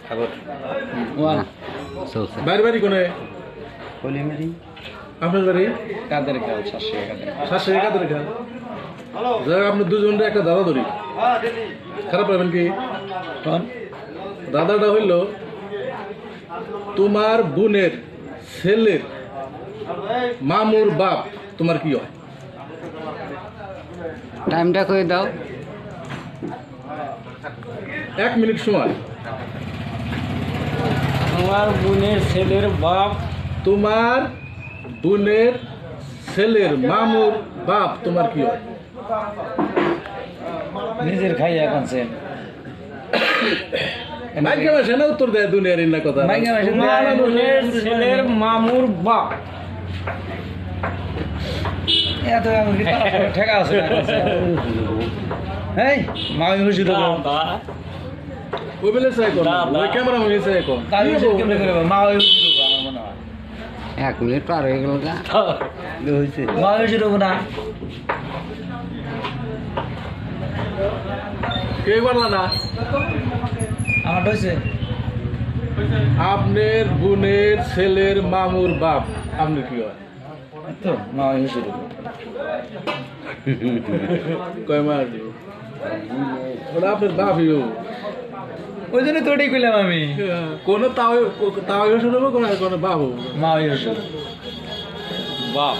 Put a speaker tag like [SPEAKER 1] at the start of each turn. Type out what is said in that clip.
[SPEAKER 1] সাগর
[SPEAKER 2] চলছে
[SPEAKER 3] বাড়ি বাড়ি কোনে
[SPEAKER 1] কলিমারি
[SPEAKER 3] আপনার বাড়ি
[SPEAKER 1] কাদের খেয়াল 700
[SPEAKER 3] শাশুড়ি কাদের খান যাই হোক, আপনার দুজনের একটা দাদা ধরি খারাপ পাবেন কি
[SPEAKER 1] কোন
[SPEAKER 3] দাদাটা হইল তোমার বোনের ছেলের মামুর বাপ তোমার কি হয়
[SPEAKER 2] টাইমটা করে দাও
[SPEAKER 3] 1 মিনিট সময়
[SPEAKER 1] আমার বোনের ছেলের বাপ
[SPEAKER 3] তোমার বোনের ছেলের মামুর বাপ তোমার কি হয়
[SPEAKER 1] নিজের খাই এখন সেন
[SPEAKER 3] মাইকে মাসে না উত্তর দেয় দুনিয়ার ইন্না কথা
[SPEAKER 1] আমার বোনের ছেলের মামুর বাপ এত ঠেকা আছে এই মামি খুশি তো
[SPEAKER 3] ওই বেলে চাই কোন ওই ক্যামেরা মনে চাই কোন
[SPEAKER 1] তাই কেমনে করে মামি খুশি তো আমার মনে হয়
[SPEAKER 2] 1 মিনিট পার হয়ে গেল গা
[SPEAKER 1] হইছে মামি খুশি তো না
[SPEAKER 3] কে বললা না
[SPEAKER 1] আমার হইছে
[SPEAKER 3] আপনার বোনের ছেলের মামুর বাপ আপনি কি হয়
[SPEAKER 1] তো মামি খুশি তো
[SPEAKER 3] কয় মাস ওটা আপনার বাপই
[SPEAKER 1] ওই জন্য তো ওটাই কইলাম আমি
[SPEAKER 3] কোনো তাও তাও শুরু কোনো বাবু
[SPEAKER 1] মামি খুশি বাপ